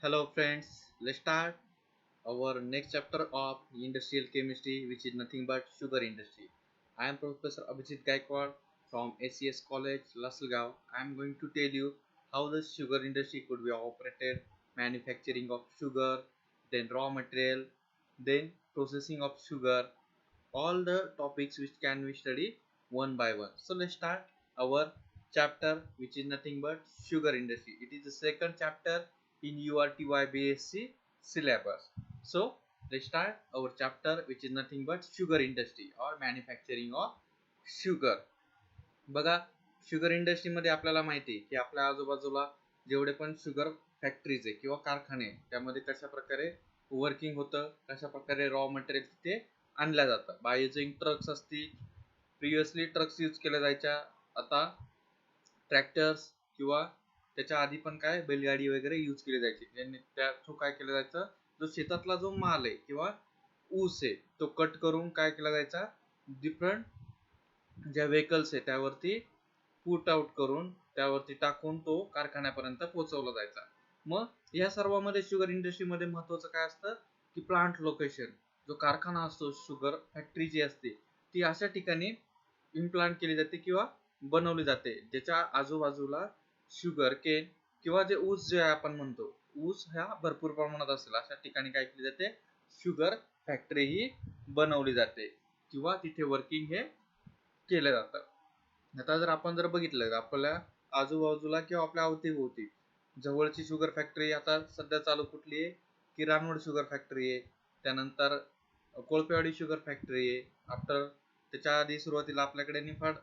Hello friends, let's start our next chapter of industrial chemistry, which is nothing but sugar industry. I am Professor Abhijit Gaikwad from ACS College, Lasselgaon. I am going to tell you how the sugar industry could be operated, manufacturing of sugar, then raw material, then processing of sugar, all the topics which can we study one by one. So let's start our chapter, which is nothing but sugar industry. It is the second chapter in URTY BSc syllabus. So let's start our chapter, which is nothing but sugar industry or manufacturing of sugar. बघा, sugar इंडस्ट्रीमध्ये आपल्याला माहिती आहे की आपल्या आजूबाजूला जेवढे पण शुगर फॅक्टरीज आहे किंवा कारखाने आहे, त्यामध्ये कशा प्रकारे वर्किंग होतं, कशा प्रकारे रॉ मटेरियल तिथे आणल्या जातं. बाय युजिंग ट्रक्स असतील, प्रिव्हियसली ट्रक्स यूज केल्या जायच्या, आता ट्रॅक्टर्स किंवा त्याच्या आधी पण काय बैलगाडी वगैरे यूज केली जायची, ज्यांनी त्या थ्रू काय केलं जायचं, जो शेतातला जो माल आहे किंवा ऊस आहे तो कट करून काय केला जायचा, डिफरंट ज्या व्हेकल्स आहे त्यावरती पुट आउट करून त्यावरती टाकून तो कारखान्यापर्यंत पोहोचवला जायचा. मग या सर्वांमध्ये शुगर इंडस्ट्रीमध्ये महत्वाचं काय असतं की प्लांट लोकेशन, जो कारखाना असतो, शुगर फॅक्टरी जी असते ती अशा ठिकाणी इम्प्लांट केली जाते किंवा बनवली जाते ज्याच्या आजूबाजूला शुगर केन किंवा जे ऊस जे आपण म्हणतो, ऊस ह्या भरपूर प्रमाणात असेल अशा ठिकाणी काय केली जाते, शुगर फॅक्टरी ही बनवली जाते किंवा तिथे वर्किंग हे केलं जातं. आता जर आपण बघितलं आपल्या आजूबाजूला किंवा आपल्या अवतीभोवती जवळची शुगर फॅक्टरी आता सध्या चालू कुठली आहे, की रानवड शुगर फॅक्टरी आहे, त्यानंतर कोळपेवाडी शुगर फॅक्टरी आहे. आफ्टर त्याच्या आधी सुरुवातीला आपल्याकडे निफाड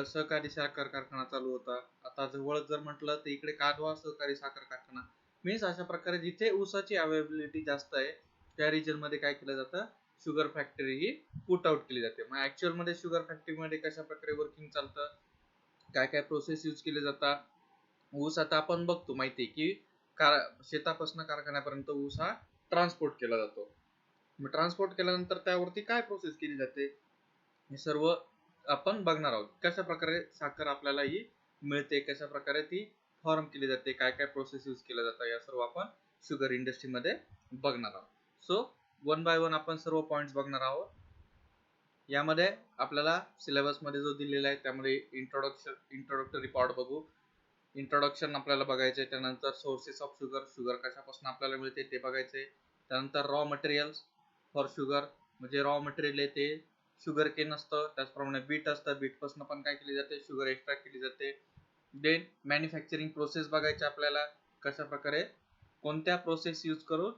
सहकारी साखर कारखाना चालू होता. आता जवळ जर म्हटलं तर इकडे कादवा सहकारी साखर कारखाना. मीन्स अशा प्रकारे जिथे ऊसाची अवेलेबिलिटी जास्त आहे त्या रिजन मध्ये काय केलं जातं, शुगर फॅक्टरी ही पुट आउट केली जाते. मग ऍक्च्युअल मध्ये शुगर फॅक्टरी मध्ये कशा प्रकारे वर्किंग चालतं, काय काय प्रोसेस यूज केले जातात. ऊस आता आपण बघतो माहिती की शेतापासून कारखान्यापर्यंत ऊस हा ट्रान्सपोर्ट केला जातो. मग ट्रान्सपोर्ट केल्यानंतर त्यावरती काय प्रोसेस केली जाते हे सर्व आपण बघणार आहोत. कशा प्रकारे साखर आपल्याला ही मिळते, कशा प्रकारे ती फॉर्म केली जाते, काय काय प्रोसेस यूज केल्या जातात, या सर्व आपण शुगर इंडस्ट्री मध्ये बघणार आहोत. सो वन बाय वन आपण सर्व पॉइंट्स बघणार आहोत. यामध्ये आपल्याला सिलेबस मध्ये जो दिलेला आहे त्यामध्ये इंट्रोडक्टरी पार्ट बघू. इंट्रोडक्शन आपल्याला बघायचे, त्यानंतर सोर्सेस ऑफ शुगर, शुगर कशापासून आपल्याला मिळते ते बघायचे, त्यानंतर रॉ मटेरियल्स फॉर शुगर, म्हणजे रॉ मटेरियल आहे ते शुगर केन असतं, त्याचप्रमाणे बीट असतं, बीट पासून पण काय केली जाते, शुगर एक्स्ट्रॅक्ट केली जाते. देन मॅन्युफॅक्चरिंग प्रोसेस बघायची आपल्याला, कशा प्रकारे कोणत्या प्रोसेस यूज करून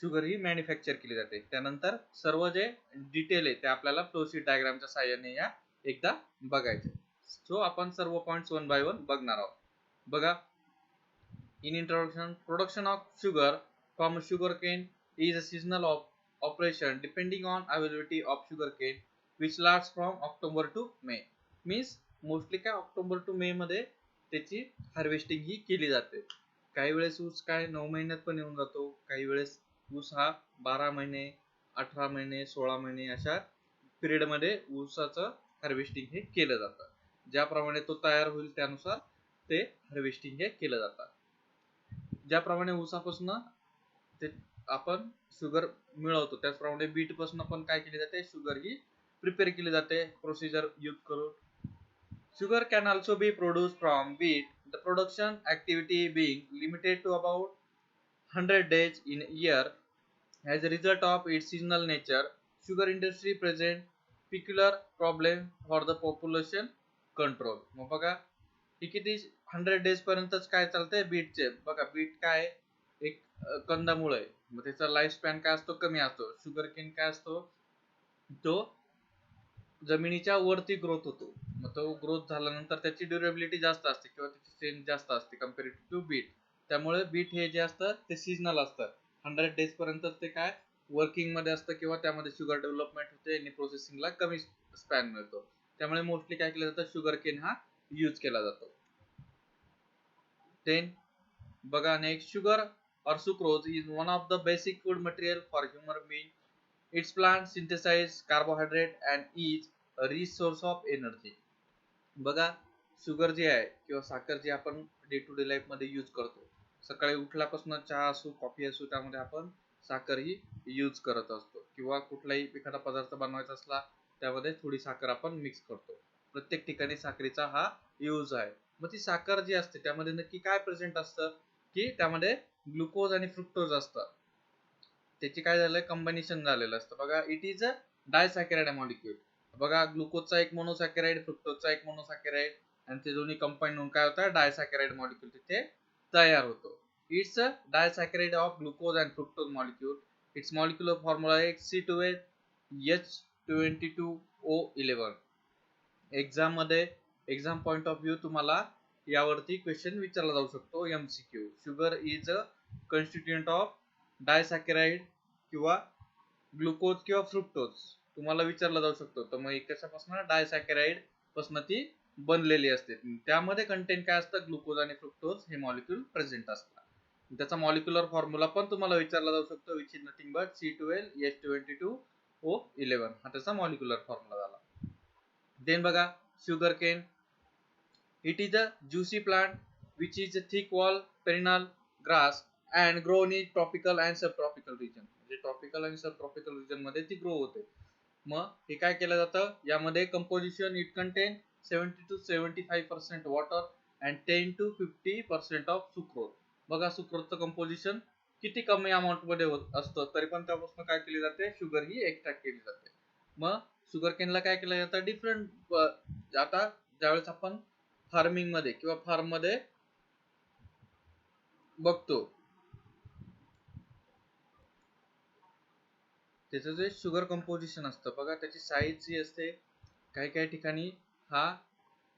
शुगर ही मॅन्युफॅक्चर केली जाते. त्यानंतर सर्व जे डिटेल आहे ते आपल्याला फ्लोशीट डायग्रामच्या साहाय्याने या एकदा बघायचे. सो आपण सर्व पॉइंट्स वन बाय वन बघणार आहोत. बघा, in introduction, production of sugar from sugarcane is a seasonal operation depending on availability of sugarcane which lasts from October to May. Means mostly काय ऑक्टोबर टू मे मध्ये त्याची harvesting ही केली जाते. काही वेळेस ऊस काय 9 महिन्यात पण येऊन जातो, काही वेळेस ऊस हा 12 महिने, 18 महिने, 16 महिने अशा पिरियड मध्ये ऊसाचं हार्वेस्टिंग हे केलं जातं. ज्याप्रमाणे तो तयार होईल त्यानुसार ते हार्वेस्टिंग हे केलं जातं. ज्याप्रमाणे ऊसापासून ते आपण शुगर मिळवतो त्याचप्रमाणे बीट पासून पण काय केली जाते, शुगर ही प्रिपेअर केली जाते प्रोसिजर यूज करून. Sugar can also be produce from beet, the production activity being limited to about 100 days in a year. As a result of its seasonal nature, sugar industry present peculiar problem for the population control. मग बघा ही किती 100 days पर्यंतच काय चालतंय बीटचे. बघा bit काय एक कंदमुळ आहे, मग त्याचा लाईफ स्पॅन काय असतो, कमी असतो. शुगर केन काय असतो, तो जमिनीच्या वरती ग्रोथ होतो, मग तो ग्रोथ झाल्यानंतर त्याची ड्युरेबिलिटी जास्त असते किंवा त्याची स्ट्रेंथ जास्त असते कम्पेरेटिव्ह टू बीट. त्यामुळे बीट हे जे असतं ते सीजनल असतं. 100 days पर्यंत ते काय वर्किंग मध्ये असतं किंवा त्यामध्ये शुगर डेव्हलपमेंट होते आणि प्रोसेसिंगला कमी स्पॅन मिळतो. त्यामुळे मोस्टली काय केलं जातं, शुगर केन हा यूज केला जातो. देन बघा next, sugar or sucrose is one of the basic food material for human being. Its plant synthesize carbohydrate and is a rich source of energy. बघा शुगर जे आहे किंवा साखर जी आपण डे टू डे लाईफ मध्ये use करतो, सकाळी उठल्यापासून चहा असो कॉफी असो त्यामध्ये आपण साखर ही यूज करत असतो, किंवा कुठलाही एखादा पदार्थ बनवायचा असला त्यामध्ये थोडी साखर आपण मिक्स करतो. प्रत्येक ठिकाणी साखरेचा हा यूज आहे. मग ती साखर जी असते त्यामध्ये नक्की काय प्रेझेंट असतं, की त्यामध्ये ग्लुकोज आणि फ्रुक्टोज असतं. त्याची काय झालंय कॉम्बिनेशन झालेलं असतं बघा. It is a disaccharide molecule. बघा ग्लुकोजचा एक मोनोसॅकराइड, फ्रुक्टोजचा एक मोनोसॅकराइड, आणि ते दोन्ही कंबाईन होऊन काय होतं डायसॅकराइड मॉलिक्यूल तिथे तयार होतो. It's a disaccharide of glucose and fructose molecule. Its molecular formula आहे C2H22O11. Exam point of view तुम्हाला यावरती क्वेश्चन विचारला जाऊ शकतो MCQ. Sugar is a constituent of disaccharide किंवा ग्लुकोज किंवा फ्रुक्टोज तुम्हाला विचारला जाऊ शकतो. तर मग कशापासून डायसॅकराइड पासून ती बनलेली असते. त्यामध्ये कंटेंट काय असतं ग्लुकोज आणि फ्रुक्टोज हे मॉलिक्यूल प्रेझेंट असतात. त्याचा मॉलिक्युलर फॉर्म्युला पण तुम्हाला विचारला जाऊ शकतो, which is nothing but C12H22O11. हा त्याचा मॉलिक्युलर फॉर्म्युला झाला. देन बघा sugar cane. It is a juicy plant which is a thick wall perennial grass and grown in tropical and subtropical region. म्हणजे ट्रॉपिकल आणि सबट्रॉपिकल रिजन मध्ये ती grow होते. मग हे काय केलं जातं यामध्ये composition it content 70 to 75% water and 10 to 50% of sucrose. बघा सुक्रोजचं कंपोजिशन किती कमी अमाऊंट मध्ये होत असतं तरी पण त्यापासून काय केली जाते शुगर ही एक्स्ट्रॅक्ट केली जाते. मग शुगर केनला काय केलं जातं डिफरंट. आता ज्यावेळेस आपण फार्मिंग मध्ये किंवा फार्म मध्ये बघतो त्याचं जे शुगर कंपोजिशन असतं बघा त्याची साईज जी असते काही काही ठिकाणी हा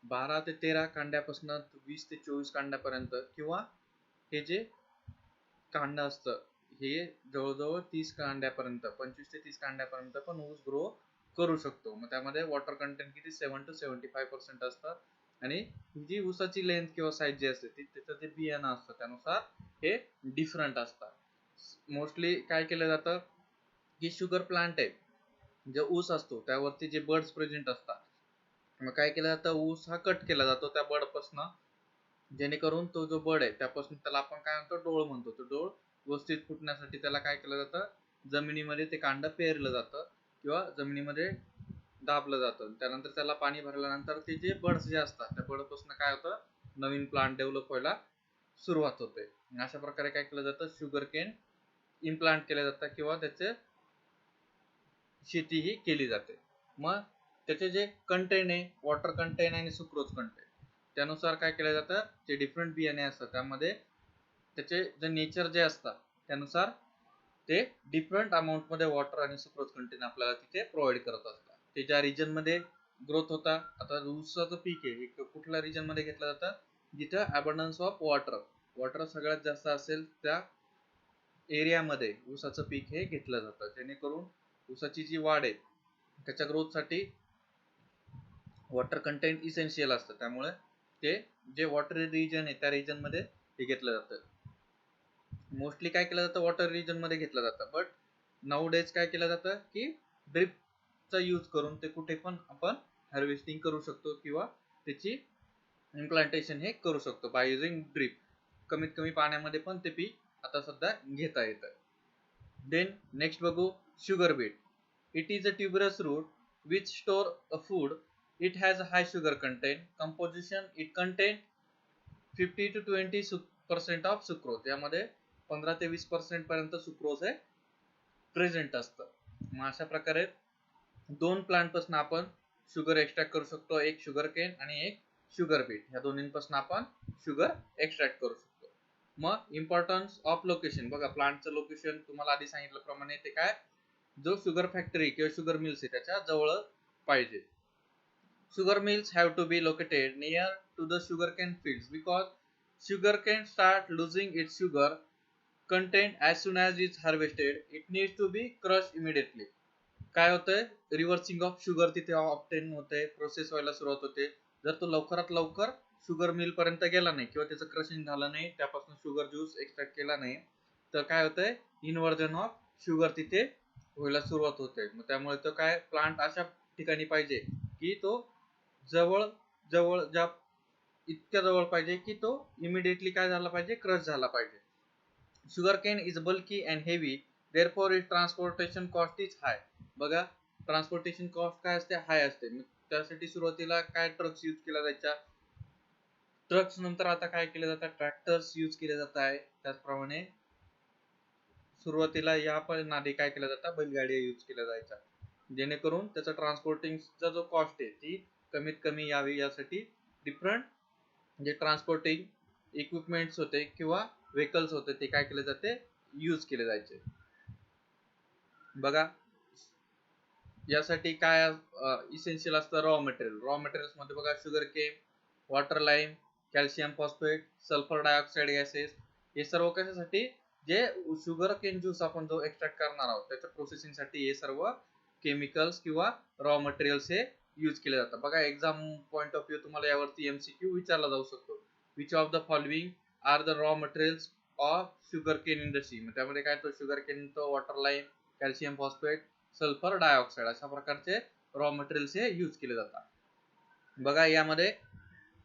12 ते 13 कांड्यापासून 20 ते 24 कांड्यापर्यंत, किंवा हे जे कांड असतं हे जवळजवळ 30 कांड्यापर्यंत 25 ते 30 कांड्यापर्यंत पण ऊस ग्रो करू शकतो. मग त्यामध्ये वॉटर कंटेंट किती 7 to 75% असतं. आणि जी ऊसाची लेंथ किंवा साईज जी असते ती त्याचं जे बियाणं असतं त्यानुसार हे डिफरंट असतात. मोस्टली काय केलं जातं की शुगर प्लांट आहे जे ऊस असतो त्यावरती जे बर्ड्स प्रेझेंट असतात, मग काय केलं जातं ऊस हा कट केला जातो त्या बर्ड पासून, जेणेकरून तो जो बर्ड आहे त्यापासून त्याला आपण काय म्हणतो डोळ म्हणतो. तो डोळ व्यवस्थित फुटण्यासाठी त्याला काय केलं जातं जमिनीमध्ये ते कांड पेरलं जातं किंवा जमिनीमध्ये दाबलं जातं. त्यानंतर त्याला पाणी भरल्यानंतर ते जे बर्ड्स जे असतात त्या बर्ड पासून काय होतं नवीन प्लांट डेव्हलप व्हायला सुरुवात होते. अशा प्रकारे काय केलं जातं शुगर केन इम्प्लांट केलं जातं किंवा त्याचे शेती ही केली जाते. मग त्याचे जे कंटेन आहे वॉटर कंटेन आणि सुक्रोज कंटेन त्यानुसार काय केलं जातं जे डिफरंट बियाणे असतात त्यामध्ये त्याचे जे नेचर जे असतात त्यानुसार ते डिफरंट अमाऊंट मध्ये वॉटर आणि सुक्रोज कंटेन आपल्याला तिथे प्रोव्हाइड करत असतात. ते ज्या रिजन मध्ये ग्रोथ होता, आता ऊसाचं पीक आहे कुठल्या रिजन मध्ये घेतलं जातं जिथं अबंडन्स ऑफ वॉटर सगळ्यात जास्त असेल त्या एरियामध्ये ऊसाचं पीक हे घेतलं जातं, जेणेकरून ऊसाची जी वाढ आहे त्याच्या ग्रोथ साठी वॉटर कंटेंट इसेन्शियल असतं. त्यामुळे ते जे वॉटर रिजन आहे त्या रिजन मध्ये हे घेतलं जातं. मोस्टली काय केलं जातं वॉटर रिजन मध्ये घेतलं जातं, बट नाऊ डेज काय केलं जातं की ड्रिपचा यूज करून ते कुठे पण आपण हार्वेस्टिंग करू शकतो किंवा त्याची इम्प्लांटेशन हे करू शकतो बाय युजिंग ड्रिप. कमीत कमी पाण्यामध्ये पण ते पीक आता सध्या घेता येतं. देन नेक्स्ट बघू sugar beet. It is a tuberous root which store a food. It has a high sugar content. Composition it contain 50 to 20% of sucrose. यामध्ये 15 ते 20% पर्यंत सुक्रोज हे प्रेझेंट असतं. मग अशा प्रकारे दोन प्लांट पासून आपण शुगर एक्स्ट्रॅक्ट करू शकतो, एक शुगर केन आणि एक शुगर बीट. ह्या दोन्हींपासून आपण शुगर एक्स्ट्रॅक्ट करू शकतो. मग इम्पॉर्टन्स ऑफ लोकेशन बघा प्लांटचं लोकेशन तुम्हाला आधी सांगितल्याप्रमाणे ते काय जो शुगर फॅक्टरी किंवा शुगर मिल्स आहे त्याच्या जवळ पाहिजे. Sugar mills have to be located near to the sugarcane fields because sugarcane start losing its sugar content as soon as it's harvested. It needs to be crushed immediately. काय होतंय reversing of sugar तिथे obtain होते, process व्हायला सुरुवात होते. जर तो लवकरात लवकर शुगर मिल पर्यंत गेला नाही किंवा त्याचं क्रशिंग झालं नाही त्यापासून शुगर ज्यूस एक्स्ट्रॅक्ट केला नाही तर काय होतंय इन्व्हर्जन ऑफ शुगर तिथे व्हायला सुरुवात होते. मग त्यामुळे तो काय प्लांट अशा ठिकाणी पाहिजे की तो जवळ जवळ ज्या इतक्या जवळ पाहिजे की तो इमिडिएटली काय झाला पाहिजे, क्रश झाला पाहिजे. Sugar cane is bulky and heavy, therefore it transportation cost is high. बघा ट्रान्सपोर्टेशन कॉस्ट काय असते, हाय असते. त्यासाठी सुरुवातीला काय ट्रक्स यूज केल्या जायच्या, ट्रक्स नंतर आता काय केले जातात, ट्रॅक्टर्स यूज केले जात आहे. त्याचप्रमाणे सुरुवातीला या पण आधी काय केलं जातं, बैलगाड्या यूज केल्या जायच्या, जेणेकरून त्याचा ट्रान्सपोर्टिंगचा जो कॉस्ट आहे ती कमीत कमी यावी यासाठी डिफरंट जे ट्रान्सपोर्टिंग इक्विपमेंट्स होते किंवा व्हेकल्स होते ते काय केले जाते, यूज केले जायचे. बघा यासाठी काय इसेन्शियल असतं, रॉ मटेरियल. रॉ मटेरियल्स मध्ये बघा sugar cane, water lime, calcium phosphate, sulphur dioxide gases, हे सर्व कशासाठी, जे शुगर केन ज्यूस आपण जो एक्स्ट्रॅक्ट करणार आहोत त्याच्या प्रोसेसिंग साठी हे सर्व केमिकल्स किंवा रॉ मटेरियल्स हे यूज केले जातात. बघा एक्झाम पॉइंट ऑफ व्ह्यू तुम्हाला यावरती एमसीक्यू विचारला जाऊ शकतो. Which of the following are the raw materials of sugar cane industry. त्यामध्ये काय तो शुगर केन, तो water lime, calcium phosphate, sulphur dioxide अशा प्रकारचे रॉ मटेरियल्स हे यूज केले जातात. बघा यामध्ये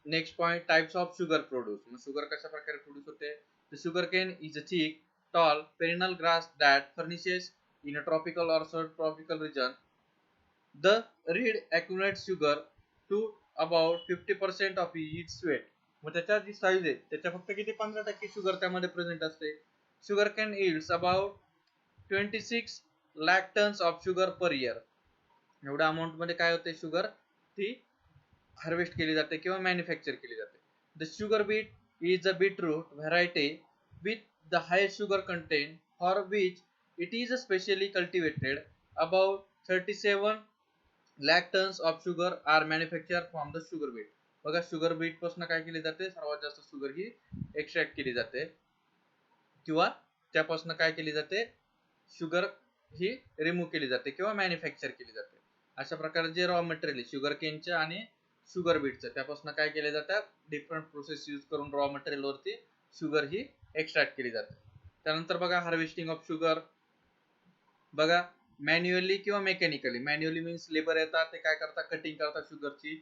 next point, types of sugar produce. Sugar कशा प्रकारे प्रोड्यूस होते. The sugar cane is a thick tall perennial grass that furnishes in a tropical or subtropical region. The reed accumulates sugar to about 50% of its weight. मग त्याच्या जी size आहे त्याच्या फक्त किती 15% sugar त्यामध्ये प्रेझेंट असते. Sugar can yields about 26 lakh tons of sugar per year. एवढ्या amount मध्ये काय होते, शुगर ती हार्वेस्ट केली जाते किंवा मॅन्युफॅक्चर केली जाते. The sugar beet is a beetroot variety with the highest sugar content, for which it is specially cultivated. About 37 lakh tons of sugar are manufactured from the sugar beet. बघा sugar beet पासून काय केली जाते, सर्वात जास्त sugar ही extract केली जाते किंवा त्यापासून काय केली जाते, शुगर ही रिमूव्ह केली जाते किंवा मॅन्युफॅक्चर केली जाते. अशा प्रकारे जे रॉ मटेरियल शुगर केनच्या आणि शुगर बीटचं त्यापासून काय केले जातात, डिफरंट प्रोसेस यूज करून रॉ मटेरियल वरती शुगर ही एक्स्ट्रॅक्ट केली जाते. त्यानंतर बघा हार्वेस्टिंग ऑफ शुगर. बघा मॅन्युअली किंवा मेकॅनिकली. मॅन्युअली मीन्स लेबर येतात, ते काय करतात, कटिंग करतात शुगरची,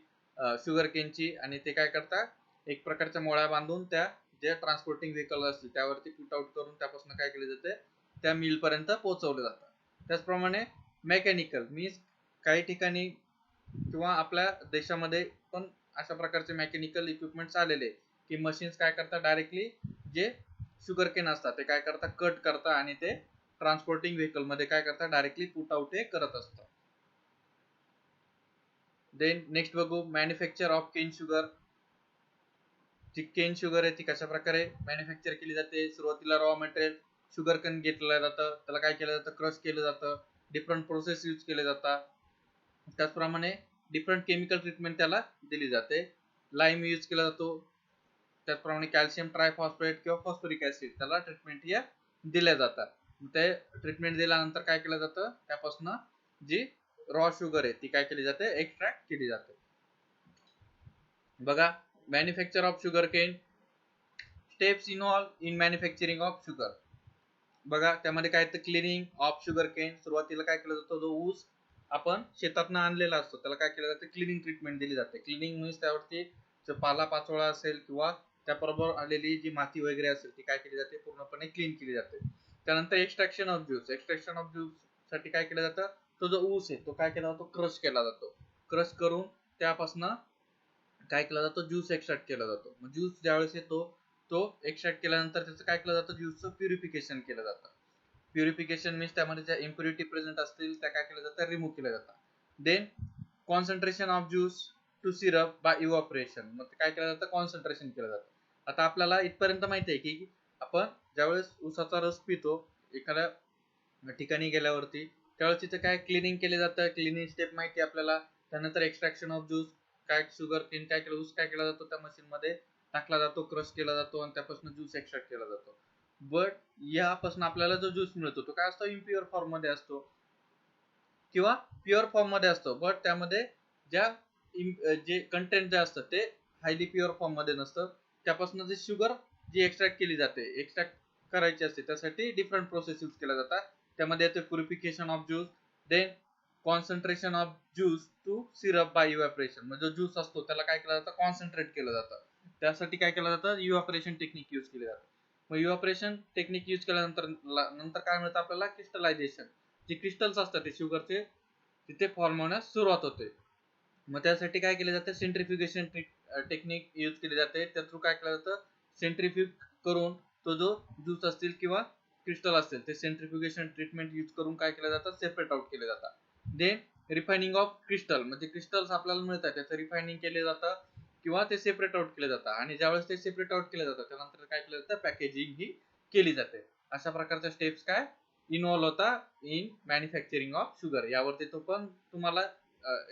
शुगर केनची, आणि ते काय करतात एक प्रकारच्या मोळ्या बांधून त्या जे ट्रान्सपोर्टिंग व्हेकल असतील त्यावरती पुट आउट करून त्यापासून काय केले जाते, त्या मिल पर्यंत पोहोचवले जातात. त्याचप्रमाणे मेकॅनिकल मीन्स काही ठिकाणी किंवा आपल्या देशामध्ये पण अशा प्रकारचे मेकॅनिकल इक्विपमेंट्स आलेले की मशीन्स काय करतात, डायरेक्टली जे शुगर केन असतात ते काय करतात, कट करतात आणि ते ट्रान्सपोर्टिंग व्हेकल मध्ये काय करतात, डायरेक्टली पुट आउट हे करत असतात. देन नेक्स्ट बघू मॅन्युफॅक्चर ऑफ केन शुगर. जी केन शुगर आहे ती कशा प्रकारे मॅन्युफॅक्चर केली जाते. सुरुवातीला रॉ मटेरियल शुगर केन घेतलं जातं, त्याला काय केलं जातं, क्रश केलं जातं, डिफरंट प्रोसेस यूज केले जातात. त्याचप्रमाणे डिफरंट केमिकल ट्रीटमेंट त्याला दिली जाते. लाईम यूज केला जातो. त्याचप्रमाणे कॅल्शियम ट्रायफॉस्फेट किंवा फॉस्फरिक ऍसिड त्याला ट्रीटमेंट या दिल्या जातात. ते ट्रीटमेंट दिल्यानंतर काय केलं जातं, त्यापासून जी रॉ शुगर आहे ती काय केली जाते, एक्स्ट्रॅक्ट केली जाते. बघा manufacture of sugar Kane. Steps involve in manufacturing of sugar. बघा त्यामध्ये काय तर क्लिनिंग ऑफ शुगर केन. सुरुवातीला काय केलं जातं, जो ऊस आपण शेतातनं आणलेला असतो त्याला काय केलं जातं, क्लिनिंग ट्रीटमेंट दिली जाते. क्लिनिंग मीन्स त्यावरती जो पाला पाचोळा असेल किंवा त्याबरोबर आलेली जी माती वगैरे असेल ती काय केली जाते, पूर्णपणे क्लीन केली जाते. त्यानंतर extraction of juice. Extraction of juice साठी काय केलं जातं, तो जो ऊस आहे तो काय केला जातो, क्रश केला जातो. क्रश करून त्यापासून काय केला जातो, ज्यूस एक्स्ट्रॅक्ट केला जातो. मग ज्यूस ज्यावेळेस येतो तो एक्स्ट्रॅक्ट केल्यानंतर त्याचं काय केलं जातं, ज्यूसचं प्युरिफिकेशन केलं जातं. प्युरिफिकेशन मीन्स त्यामध्ये ज्या इम्प्युरिटी प्रेझेंट असतील त्या काय केल्या जातात, रिमूव्ह केल्या जातात. Then concentration of juice to syrup by evaporation. मग ते काय केलं जातं, कॉन्सन्ट्रेशन केलं जातं. आता आपल्याला इथपर्यंत माहिती आहे की आपण ज्यावेळेस ऊसाचा रस पितो एखाद्या ठिकाणी गेल्यावरती त्यावेळेस तिथे काय क्लिनिंग केले जातं, क्लिनिंग स्टेप माहिती आहे आपल्याला. त्यानंतर एक्स्ट्रॅक्शन ऑफ ज्यूस, काय शुगर केन काय केलं, ऊस काय केला जातो, त्या मशीन मध्ये टाकला जातो, क्रश केला जातो आणि त्यापासून ज्यूस एक्स्ट्रॅक्ट केला जातो. बट यापासून आपल्याला जो ज्यूस मिळतो तो काय असतो, इम्प्युअर फॉर्म मध्ये असतो किंवा प्युअर फॉर्म मध्ये असतो. बट त्यामध्ये ज्या जे कंटेंट जे असतं ते हायली प्युअर फॉर्म मध्ये नसतं. त्यापासून जे शुगर जी एक्स्ट्रॅक्ट केली जाते, एक्स्ट्रॅक्ट करायची असते त्यासाठी डिफरंट प्रोसेस यूज केल्या जातात. त्यामध्ये येते purification of juice, then concentration of juice to syrup by evaporation. म्हणजे जो ज्यूस असतो त्याला काय केलं जातं, कॉन्सन्ट्रेट केलं जातं त्यासाठी काय केलं जातं, इव्हॅपोरेशन टेक्निक यूज केली जाते. मग इव्हॅपोरेशन टेक्निक यूज केल्यानंतर नंतर काय मिळतं आपल्याला, क्रिस्टलायझेशन. जे क्रिस्टल्स असतात ते शुगरचे तिथे फॉर्म होण्यास सुरुवात होते. मग त्यासाठी काय केले जाते, सेंट्रिफ्युगेशन टेक्निक यूज केली जाते. त्या थ्रू काय केलं जातं, सेंट्रिफ्युग करून तो जो ज्यूस असतील किंवा क्रिस्टल असतील ते सेंट्रिफ्युगेशन ट्रीटमेंट यूज करून काय केलं जातं, सेपरेट आउट केले जातात. देन रिफायनिंग ऑफ क्रिस्टल, म्हणजे क्रिस्टल्स आपल्याला मिळतात त्याचं रिफायनिंग केले जातं किंवा ते सेपरेट आउट केले जातात. आणि ज्यावेळेस ते सेपरेट आउट केले जातात त्यानंतर काय केलं जातं, पॅकेजिंग ही केली जाते. अशा प्रकारच्या स्टेप्स काय इन्व्हॉल्व होता इन मॅन्युफॅक्चरिंग ऑफ शुगर. यावरती तो पण तुम्हाला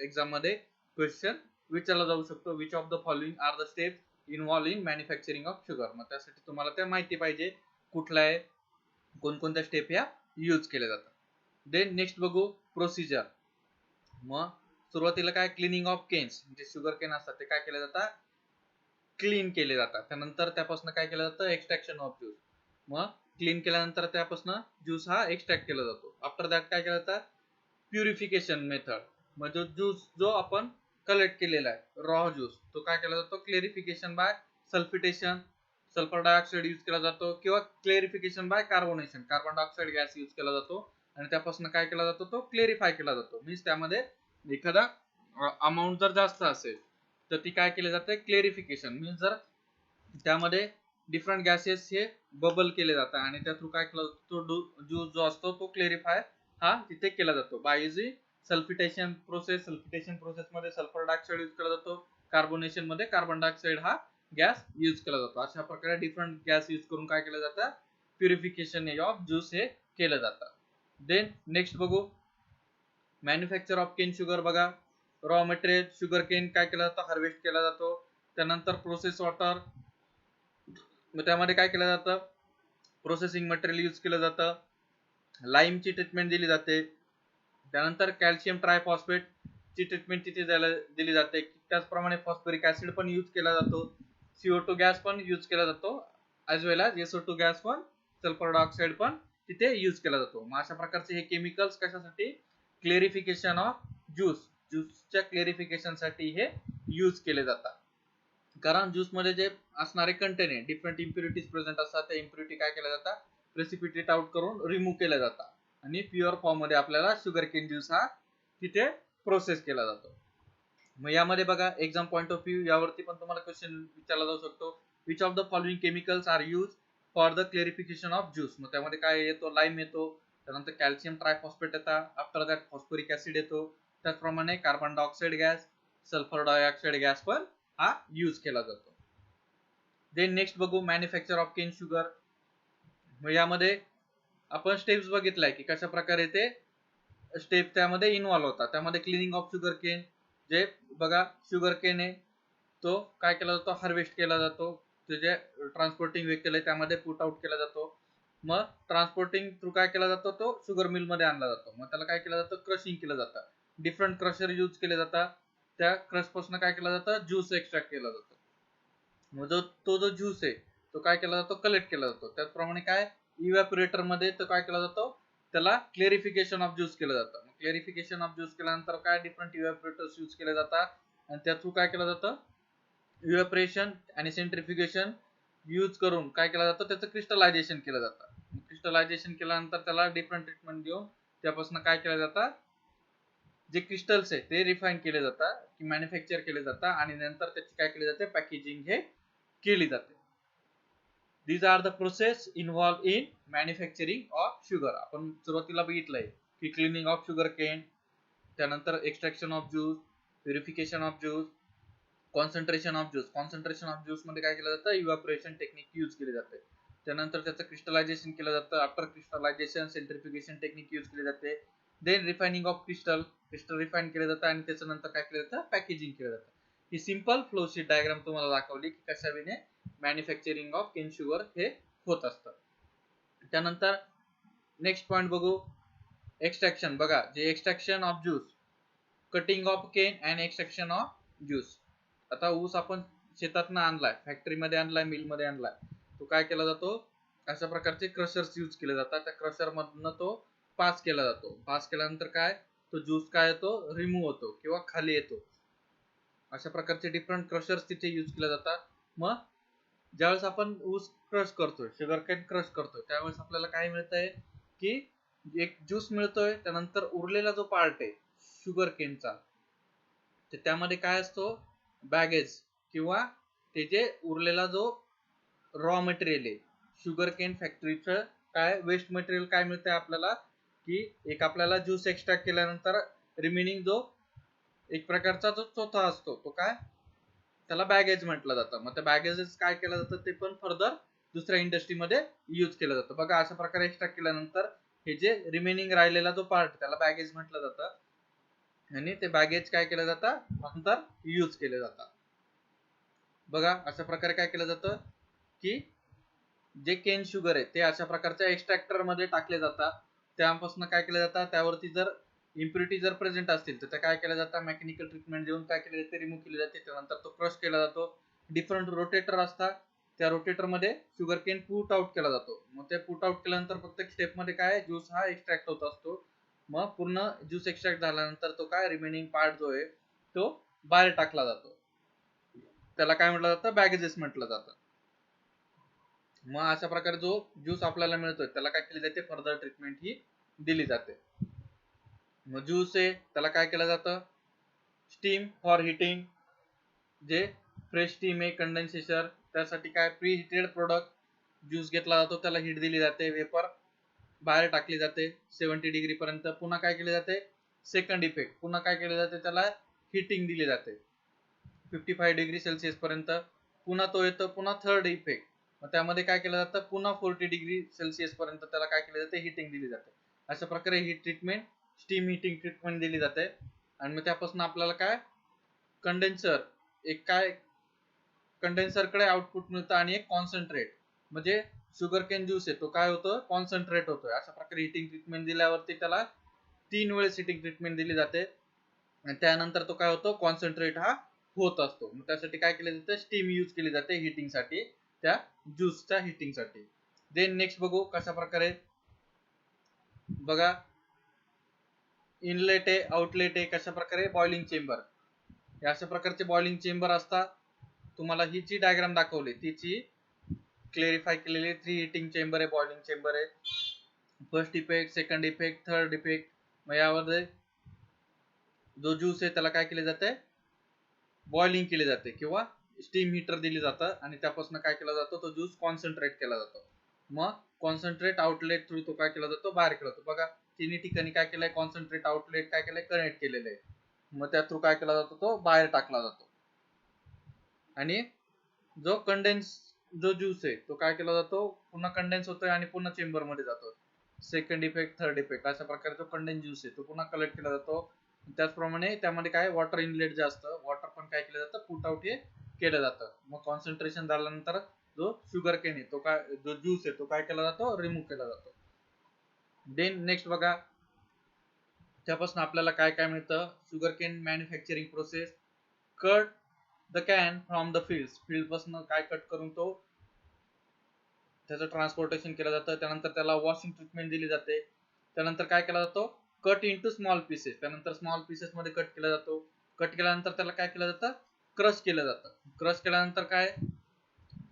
एक्झाम मध्ये क्वेश्चन विचारला जाऊ शकतो. Which of the following are the steps involve in manufacturing of sugar. मग त्यासाठी तुम्हाला त्या माहिती पाहिजे कुठल्या आहे, कोणकोणत्या स्टेप या यूज केल्या जातात. देन नेक्स्ट बघू प्रोसिजर. मग सुरुवातीला काय, क्लिनिंग ऑफ केन्स, म्हणजे शुगर केन असतात ते काय केले जातात, क्लीन केले जातात. त्यानंतर त्यापासून काय केलं जातं, एक्सट्रॅक्शन ऑफ ज्यूस. मग क्लीन केल्यानंतर त्यापासून ज्यूस हा एक्सट्रॅक्ट केला जातो. आफ्टर दॅट काय केलं जातं, प्युरिफिकेशन मेथड. मग जो ज्यूस जो आपण कलेक्ट केलेला आहे रॉ ज्यूस, तो काय केला जातो, clarification by sulphitation, sulphur dioxide use केला जातो, किंवा clarification by carbonation, carbon dioxide gas use केला जातो. आणि त्यापासून काय केला जातो, तो क्लेरिफाय केला जातो. मीन्स त्यामध्ये एखादा अमाऊंट जर जास्त असेल तर ती काय केली जाते, क्लेरिफिकेशन. मीन्स जर त्यामध्ये डिफरंट गॅसेस हे बबल केले जातात आणि त्या थ्रू काय केला जातो, तो ज्यूस जो असतो तो क्लेरिफाय हा तिथे केला जातो बाय युजिंग सल्फिटेशन प्रोसेस. सल्फिटेशन प्रोसेस मध्ये सल्फर डायऑक्साइड यूज केला जातो, कार्बोनेशन मध्ये कार्बन डायऑक्साइड हा गॅस यूज केला जातो. अशा प्रकारे डिफरंट गॅस यूज करून काय केलं जातं, प्युरिफिकेशन ऑफ ज्यूस हे केलं जातं. देन नेक्स्ट बघू मॅन्युफॅक्चर ऑफ केन शुगर. बघा रॉ मटेरियल शुगर केन काय केलं जातं, हार्वेस्ट केला जातो. त्यानंतर प्रोसेस वॉटर, मग त्यामध्ये काय केलं जातं, प्रोसेसिंग मटेरियल यूज केलं जातं. लाईमची ट्रीटमेंट दिली जाते. त्यानंतर कॅल्शियम ट्रायफॉस्फेट ची ट्रीटमेंट तिथे दिली जाते. त्याचप्रमाणे फॉस्फरिक ऍसिड पण यूज केला जातो. CO2 गॅस पण यूज केला जातो, ॲज वेल ॲज SO2 गॅस पण, सल्फर डायऑक्साइड पण तिथे यूज केला जातो. मग अशा प्रकारचे हे केमिकल्स कशासाठी, क्लेरिफिकेशन ऑफ ज्यूस, ज्यूसच्या क्लेरिफिकेशन साठी हे यूज केले जातात. कारण ज्यूस मध्ये जे असणारे कंटेंट आहे, डिफरंट इम्प्युरिटीज प्रेझेंट असतात, त्या इम्प्युरिटी काय केल्या जातात, प्रेसिपिटेट आउट करून रिमूव्ह केल्या जातात आणि प्युअर फॉर्म मध्ये आपल्याला शुगर केन ज्यूस हा तिथे प्रोसेस केला जातो. मग यामध्ये बघा एक्झाम पॉइंट ऑफ व्ह्यू यावरती पण तुम्हाला क्वेश्चन विचारला जाऊ शकतो. Which of the following chemicals are use for the clarification of juice. मग त्यामध्ये काय येतो, लाईम येतो, त्यानंतर कॅल्शियम ट्रायफॉस्फेट येतात, आफ्टर दॅट फॉस्फोरिक ऍसिड येतो, त्याचप्रमाणे carbon dioxide gas, sulphur dioxide gas पण हा यूज केला जातो. देन नेक्स्ट बघू मॅन्युफॅक्चर ऑफ केन शुगर. मग यामध्ये आपण स्टेप्स बघितलाय की कशा प्रकारे ते स्टेप त्यामध्ये इन्व्हॉल्व होतात. त्यामध्ये क्लिनिंग ऑफ शुगर केन, जे बघा शुगर केन आहे तो काय केला जातो, हार्वेस्ट केला जातो. ते जे ट्रान्सपोर्टिंग व्हेकल आहे त्यामध्ये पुट आउट केला जातो. मग ट्रान्सपोर्टिंग थ्रू काय केला जातो, तो शुगर मिल मध्ये आणला जातो. मग त्याला काय केलं जातं, क्रशिंग केलं जातं. डिफरंट क्रशर यूज केले जातात. त्या क्रश पासून काय केलं जातं, ज्यूस एक्स्ट्रॅक्ट केला जातो. मग तो जो ज्यूस आहे तो काय केला जातो, कलेक्ट केला जातो. त्याचप्रमाणे काय इव्हॅपोरेटर मध्ये तो काय केला जातो, त्याला क्लेरिफिकेशन ऑफ ज्यूस केलं जातं. क्लेरिफिकेशन ऑफ ज्यूस केल्यानंतर काय डिफरंट इव्हॅपोरेटर्स यूज केले जातात आणि त्या थ्रू काय केलं जातं, इव्हॅपोरेशन आणि सेंट्रिफ्युगेशन यूज करून काय केलं जातं, त्याचं क्रिस्टलायझेशन केलं जातं. क्रिस्टलायझेशन केल्यानंतर त्याला डिफरंट ट्रीटमेंट देऊन त्यापासून काय केलं जातं, जे क्रिस्टल्स आहे ते रिफाईन केले जातात, की मॅन्युफॅक्चर केले जातात आणि नंतर त्याची काय केली जाते, पॅकेजिंग हे केली जाते. These are the process involved in manufacturing of sugar. आपण सुरुवातीला बघितलंय की क्लिनिंग ऑफ शुगर केन, त्यानंतर extraction of juice, purification of juice, concentration of juice. Concentration of juice मध्ये काय केलं जातं, इव्हॅपोरेशन टेक्निक यूज केली जाते. त्यानंतर त्याचं क्रिस्टलायझेशन केलं जातं. After crystallization centrifugation technique use केली जाते. Then refining of crystal refine केलं जातं आणि त्याच्यानंतर काय केलं जातं, पॅकेजिंग केलं जातं. ही सिंपल फ्लो शीट डायग्राम तुम्हाला दाखवली की कशा विने मॅन्युफॅक्चरिंग ऑफ केन शुगर हे होत असतं. त्यानंतर नेक्स्ट पॉइंट बघू, एक्सट्रॅक्शन. बघा जे extraction of juice, cutting of cane and extraction of juice. आता ऊस आपण शेतातनं आणलाय, फॅक्टरीमध्ये आणलाय, मिल मध्ये आणलाय, तो काय केला जातो, अशा प्रकारचे क्रशर्स यूज केले जातात. त्या क्रशर मधनं तो पास केला जातो. पास केल्यानंतर काय तो ज्यूस काय येतो, रिमूव्ह होतो किंवा खाली येतो. अशा प्रकारचे डिफरंट क्रशर्स तिथे यूज केले जातात. मग ज्यावेळेस आपण ऊस क्रश करतोय, शुगर केन क्रश करतोय, त्यावेळेस आपल्याला काय मिळतंय की एक ज्यूस मिळतोय. त्यानंतर उरलेला जो पार्ट आहे शुगर केनचा, तर त्यामध्ये काय असतो, बॅगेज किंवा ते जे उरलेला जो रॉ मटेरियल आहे शुगर केन फॅक्टरीचं, काय वेस्ट मटेरियल काय मिळतंय आपल्याला, की एक आपल्याला ज्यूस एक्स्ट्रॅक्ट केल्यानंतर रिमेनिंग जो एक प्रकारचा जो चौथा असतो तो काय, त्याला बॅगेज म्हटलं जातं. मग त्या बॅगेजेस काय केलं जातं ते पण फर्दर दुसऱ्या इंडस्ट्रीमध्ये यूज केलं जातं. बघा अशा प्रकारे एक्स्ट्रॅक्ट केल्यानंतर हे जे रिमेनिंग राहिलेला जो पार्ट त्याला बॅगेज म्हटलं जातं आणि ते बॅगेज काय केलं जातं नंतर यूज केले जातात. बघा अशा प्रकारे काय केलं जातं की जे केन शुगर आहे ते अशा प्रकारच्या एक्स्ट्रॅक्टर मध्ये टाकले जातात. त्यापासून काय केलं जातं, त्यावरती जर इम्प्युरिटी जर प्रेझेंट असतील तर त्या काय केलं जातं, मेकॅनिकल ट्रीटमेंट देऊन काय केलं जाते, रिमूव्ह केली जाते. त्यानंतर तो क्रश केला जातो. डिफरंट रोटेटर असतात, त्या रोटेटर मध्ये शुगर केन पुट आउट केला जातो. मग ते पुट आउट केल्यानंतर प्रत्येक स्टेप मध्ये काय ज्यूस हा एक्स्ट्रॅक्ट होत असतो. मग पूर्ण ज्यूस एक्स्ट्रॅक्ट झाल्यानंतर तो काय रिमेनिंग पार्ट जो आहे तो बाहेर टाकला जातो. त्याला काय म्हटलं जातं, बॅगेजेस म्हटलं जातं. मग अशा प्रकारे जो ज्यूस आपल्याला मिळतोय त्याला काय केली जाते, फर्दर ट्रीटमेंट ही दिली जाते. मग ज्यूस आहे त्याला काय केलं जातं, स्टीम फॉर हिटिंग, जे फ्रेश स्टीम आहे कंडेन्सेशन, त्यासाठी काय प्री हिटेड प्रोडक्ट ज्यूस घेतला जातो, त्याला हीट दिली जाते, वेपर बाहेर टाकली जाते 70 डिग्री पर्यंत. पुन्हा काय केले जाते, सेकंड इफेक्ट, पुन्हा काय केले जाते, त्याला हिटिंग दिली जाते 55 डिग्री सेल्सिअस पर्यंत. पुन्हा तो येतो, पुन्हा थर्ड इफेक्ट, मग त्यामध्ये काय केलं जातं, पुन्हा 40 डिग्री सेल्सिअस पर्यंत त्याला काय केले जाते, हिटिंग दिली जाते. अशा प्रकारे ही ट्रीटमेंट स्टीम हिटिंग ट्रीटमेंट दिली जाते. आणि मग त्यापासून आपल्याला काय कंडेन्सर, एक काय कंडेन्सरकडे आउटपुट मिळतं आणि एक कॉन्सन्ट्रेट, म्हणजे शुगर केन ज्यूस आहे तो काय होतं, कॉन्सन्ट्रेट होतोय. अशा प्रकारे हिटिंग ट्रीटमेंट दिल्यावरती त्याला 3 वेळेस हिटिंग ट्रीटमेंट दिली जाते आणि त्यानंतर तो काय होतो, कॉन्सन्ट्रेट हा होत असतो. मग त्यासाठी काय केलं जातं, स्टीम यूज केली जाते हिटिंग साठी, त्या ज्यूसच्या हिटिंग साठी. देन नेक्स्ट बघू कशा प्रकारे, बघा इनलेट आहे, आउटलेट आहे, कशा प्रकारे बॉइलिंग चेंबर, हे अशा प्रकारचे बॉइलिंग चेंबर असतात. तुम्हाला ही जी डायग्राम दाखवली तिची क्लेरिफाय केलेली 3 हिटिंग चेंबर आहे, बॉइलिंग चेंबर आहे. First effect, second effect, third effect. मग यामध्ये जो ज्यूस आहे त्याला काय केले जाते, बॉइलिंग केली जाते किंवा स्टीम हीटर दिली जातं आणि त्यापासून काय केला जातो, तो ज्यूस कॉन्सन्ट्रेट केला जातो. मग कॉन्सन्ट्रेट आउटलेट थ्रू तो काय केला जातो, बाहेर केला जातो. बघा तिन्ही ठिकाणी काय केलंय, कॉन्सन्ट्रेट आउटलेट काय केलंय, कनेक्ट केलेलं आहे. मग त्या थ्रू काय केला जातो, तो बाहेर टाकला जातो. आणि जो कंडेन्स जो ज्यूस आहे तो काय केला जातो, पुन्हा कंडेन्स होतोय आणि पुन्हा चेंबर मध्ये जातो. सेकंड इफेक्ट, थर्ड इफेक्ट, अशा प्रकारे जो कंडेन्स ज्यूस आहे तो पुन्हा कलेक्ट केला जातो. त्याचप्रमाणे त्यामध्ये काय वॉटर इनलेट जे असतं, वॉटर पण काय केलं जातं, पुट आउट हे केलं जातं. मग कॉन्सन्ट्रेशन झाल्यानंतर जो शुगर केन आहे तो काय, जो ज्यूस आहे तो काय केला जातो, रिमूव्ह केला जातो. देन नेक्स्ट बघा त्यापासून आपल्याला काय काय मिळतं, sugar cane manufacturing process, cut the can from the field पासून काय कट करून तो त्याचं ट्रान्सपोर्टेशन केलं जातं. त्यानंतर त्याला वॉशिंग ट्रीटमेंट दिली जाते. त्यानंतर काय केला जातो, कट इंटू स्मॉल पीसेस, त्यानंतर स्मॉल पीसेस मध्ये कट केला जातो. कट केल्यानंतर त्याला काय केलं जातं, क्रश केलं जातं. क्रश केल्यानंतर काय,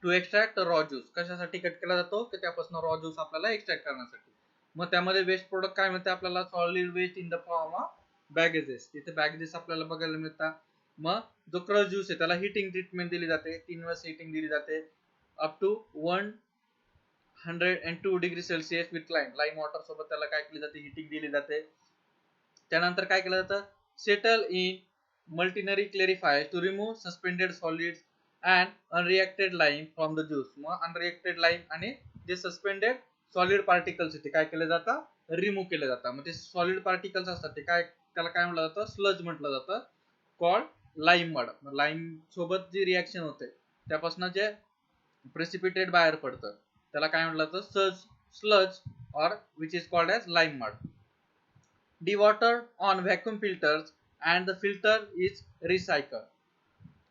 टू एक्स्ट्रॅक्ट रॉ ज्यूस, कशासाठी कट केला जातो, की त्यापासून रॉ ज्यूस आपल्याला एक्स्ट्रॅक्ट करण्यासाठी. मग त्यामध्ये वेस्ट प्रोडक्ट काय मिळते आपल्याला, solid waste in the form of bagasses, तिथे बॅगेजेस आपल्याला बघायला मिळतात. मग जो क्रश ज्यूस आहे त्याला हिटिंग ट्रीटमेंट दिली जाते, 3 वेळेस हिटिंग दिली जाते up to 102 degree Celsius with lime water सोबत त्याला काय केली जाते, हिटिंग दिली जाते. त्यानंतर काय केलं जातं, settle in multinary clarifier to remove suspended solids and unreacted lime from the juice. मग अनरिएक्टेड लाईम आणि जे सस्पेंडेड सॉलिड पार्टिकल्स ते काय केले जातात, रिमूव्ह केले जातात. मग ते सॉलिड पार्टिकल्स असतात ते काय, त्याला काय म्हटलं जातं, स्लज म्हटलं जातं, कॉल्ड लाईम मड. लाईम सोबत जी रिएक्शन होते त्यापासून जे प्रेसिपिटेट बाहेर पडतं त्याला काय म्हटलं जातं, स्लज और which is called as lime mud. Dewatered on vacuum filters and the filter is recycled.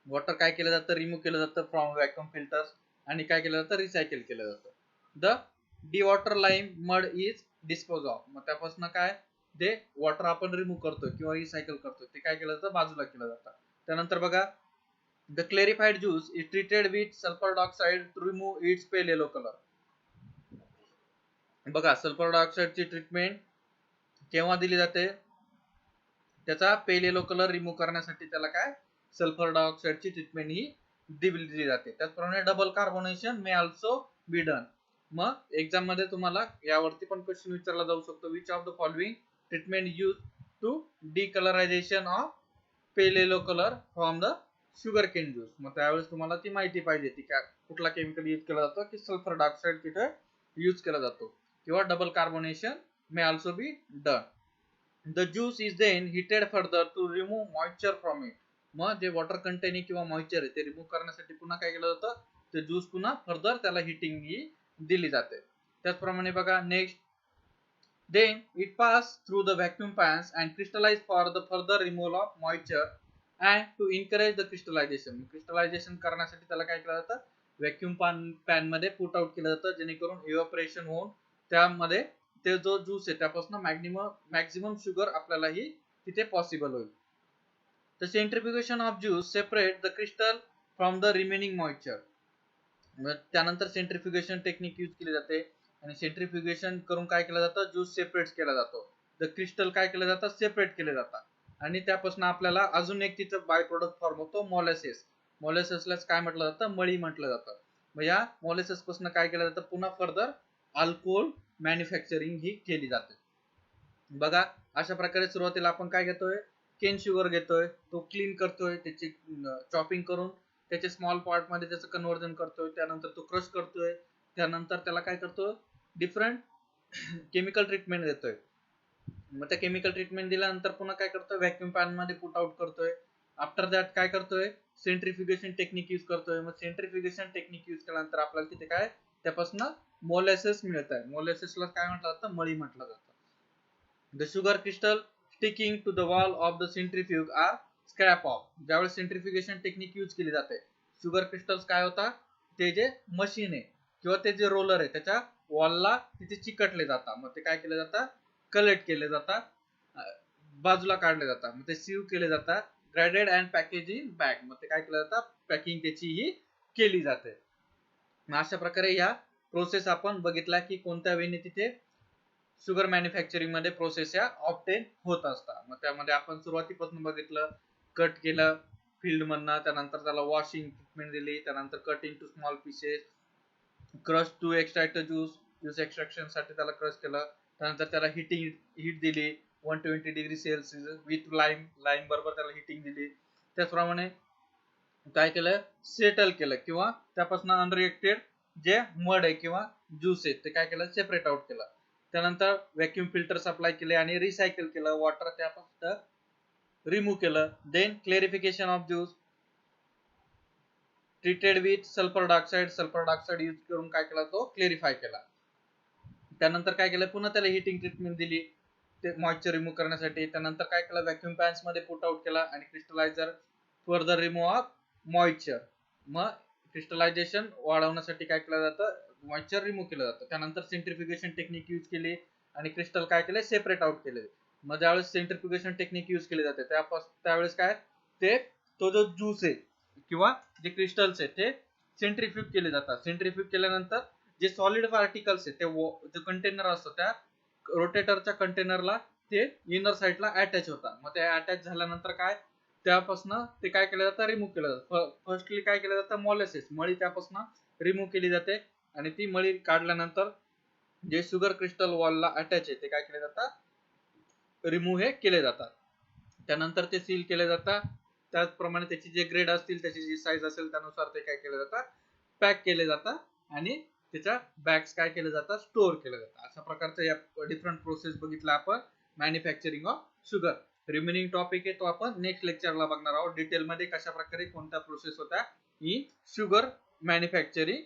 Water काय केलं जातं, रिमूव्ह केलं जातं फ्रॉम व्हॅक्युम फिल्टर्स आणि काय केलं जातं, रिसायकल केलं जातं. The dewater lime mud is dispose of. मग त्यापासून काय, जे वॉटर आपण रिमूव्ह करतोय किंवा रिसायकल करतोय ते काय केलं जातं, बाजूला केलं जातं. त्यानंतर बघा The clarified juice is treated with sulfur dioxide to remove its pale yellow color. बघा सल्फर डायऑक्साइडची ट्रीटमेंट केव्हा दिली जाते, त्याचा पेल येलो कलर रिमूव्ह करण्यासाठी त्याला काय सल्फर डायऑक्साइडची ट्रीटमेंट ही दिली जाते. त्याचप्रमाणे double carbonation may also be done. मग एक्झाम मध्ये तुम्हाला यावरती पण क्वेश्चन विचारला जाऊ शकतो. Which of the following treatment use to decolourisation of pale yellow colour from the sugar cane juice. मग त्यावेळेस तुम्हाला ती माहिती पाहिजे ती काय कुठला केमिकल यूज केला जातो की सल्फर डायऑक्साइड तिथे यूज केला जातो किंवा double carbonation may also be done. The juice is then heated further to remove moisture from it. मग जे वॉटर कंटेनिंग किंवा मॉइश्चर आहे ते रिमूव्ह करण्यासाठी पुन्हा काय केलं जातं, ते ज्यूस पुन्हा फर्दर त्याला हिटिंग ही दिली जाते. त्याचप्रमाणे बघा next, then it pass through the vacuum pans and crystallize for the further removal of moisture and to encourage the crystallization. क्रिस्टलायझेशन करण्यासाठी त्याला काय केलं जातं, व्हॅक्यूम पॅन मध्ये पुट आउट केलं जातं जेणेकरून इव्हॅपोरेशन होऊन त्यामध्ये ते जो ज्यूस आहे त्यापासून मॅक्झिमम शुगर आपल्याला ही तिथे पॉसिबल होईल. The centrifugation of juice separate the crystal from the remaining moisture. त्यानंतर सेंट्रिफ्युगेशन टेक्निक यूज केली जाते आणि सेंट्रिफ्युगेशन करून काय केलं जातं, ज्यूस सेपरेट केला जातो. द क्रिस्टल काय केलं जातं, सेपरेट केले जातात आणि त्यापासून आपल्याला अजून एक तिचं बाय प्रोडक्ट फॉर्म होतो मोलॅसिस. मोलॅसिसलाच काय म्हटलं जातं, मळी म्हटलं जातं. मग या मोलॅसिस पासून काय केलं जातं, पुन्हा फर्दर अल्कोहोल मॅन्युफॅक्चरिंग ही केली जाते. बघा अशा प्रकारे सुरुवातीला आपण काय घेतोय, केन शुगर घेतोय, तो क्लीन करतोय, त्याची चॉपिंग करून त्याचे स्मॉल पार्ट मध्ये त्याचं कन्वर्जन करतोय, त्यानंतर तो क्रश करतोय, त्यानंतर त्याला काय करतोय डिफरंट केमिकल ट्रीटमेंट देतोय. मग त्या केमिकल ट्रीटमेंट दिल्यानंतर पुन्हा काय करतोय, व्हॅक्यूम पॅन मध्ये पुट आउट करतोय. आफ्टर दॅट काय करतोय, सेंट्रिफ्युगेशन टेक्निक यूज करतोय. मग सेंट्रिफ्युगेशन टेक्निक यूज केल्यानंतर आपल्याला तिथे काय त्यापासून मोलॅसिस मिळत आहे. मोलॅसिसला काय म्हटलं जातं, मळी म्हटलं जातं. The sugar crystal sticking to the wall of the centrifuge are scrap off. ज्यावेळेस सेंट्रिफ्युगेशन टेक्निक यूज केली जाते, शुगर क्रिस्टल्स काय होता, ते जे मशीन आहे किंवा ते जे रोलर आहे त्याच्या वॉलला तिथे चिकटले जातात. मग ते काय केले जातात, कलेक्ट केले जातात, बाजूला काढले जातात. मग ते सीव केले जातात, graded and package in bag. मग ते काय केलं जातं, पॅकिंग त्याची ही केली जाते. अशा प्रकारे या प्रोसेस आपण बघितला की कोणत्या वेळी तिथे शुगर मॅन्युफॅक्चरिंग मध्ये प्रोसेस या ऑप्टेन होत असतात. मग त्यामध्ये आपण सुरुवातीपासून बघितलं, कट केलं फील्ड मधनं, त्यानंतर त्याला वॉशिंग ट्रीटमेंट दिली, त्यानंतर cut in to small pieces, crush to extract juice, juice extraction साठी त्याला क्रश केलं, त्यानंतर त्याला हीट दिली 120 डिग्री सेल्सिअस विथ लाईम बरोबर त्याला हिटिंग दिली. त्याचप्रमाणे काय केलं, सेटल केलं किंवा त्यापासून अनरिएक्टेड जे मड आहे किंवा ज्यूस आहे ते काय केलं, सेपरेट आउट केलं. त्यानंतर व्हॅक्यूम फिल्टर सप्लाय केले आणि रिसायकल केलं, वॉटर त्यापासून रिमूव्ह केलं. Then clarification of juice treated with sulphur dioxide use करून काय केला, तो क्लेरिफाय केला. त्यानंतर काय केलं, पुन्हा त्याला हिटिंग ट्रीटमेंट दिली ते मॉइश्चर रिमूव्ह करण्यासाठी. त्यानंतर काय केलं, व्हॅक्यूम पॅन्स मध्ये पुट आउट केला आणि क्रिस्टलायझर फर्दर रिमूव्ह ऑफ मॉइश्चर. मग क्रिस्टलायझेशन वाढवण्यासाठी काय केलं जातं, मॉइश्चर रिमूव्ह केलं जातं. त्यानंतर सेंट्रिफ्युगेशन टेक्निक यूज केली आणि क्रिस्टल काय केले, सेपरेट आउट केले. मग ज्यावेळेस सेंट्रिफ्युगेशन टेक्निक यूज केली जाते त्यावेळेस काय ते तो जो ज्यूस आहे किंवा जे क्रिस्टल्स आहे ते सेंट्रिफ्यूज केले जातात. सेंट्रिफ्यूज केल्यानंतर जे सॉलिड पार्टिकल्स आहे ते जो कंटेनर असतो त्या रोटेटरच्या कंटेनरला ते इनर साइडला अटॅच होतात. मग ते अटॅच झाल्यानंतर काय त्यापासून ते काय केलं जातं, रिमूव्ह केलं जातं. फर्स्टली काय केलं जातं, मोलॅसिस मळी त्यापासून रिमूव्ह केली जाते आणि ती मळी काढल्यानंतर जे शुगर क्रिस्टल वॉलला अटॅच आहे ते काय केले जातात, रिमूव्ह हे केले जातात. त्यानंतर ते सील केले जातात. त्याचप्रमाणे त्याची जे ग्रेड असतील, त्याची जी साईज असेल त्यानुसार ते काय केले जातात, पॅक केले जातात आणि त्याच्या बॅग्स काय केले जातात, स्टोअर केले जातात. अशा प्रकारच्या या डिफरंट प्रोसेस बघितला आपण manufacturing of sugar. Remaining topic आहे तो आपण नेक्स्ट लेक्चरला बघणार आहोत डिटेल मध्ये, कशा प्रकारे कोणत्या प्रोसेस होत्या ही शुगर मॅन्युफॅक्चरिंग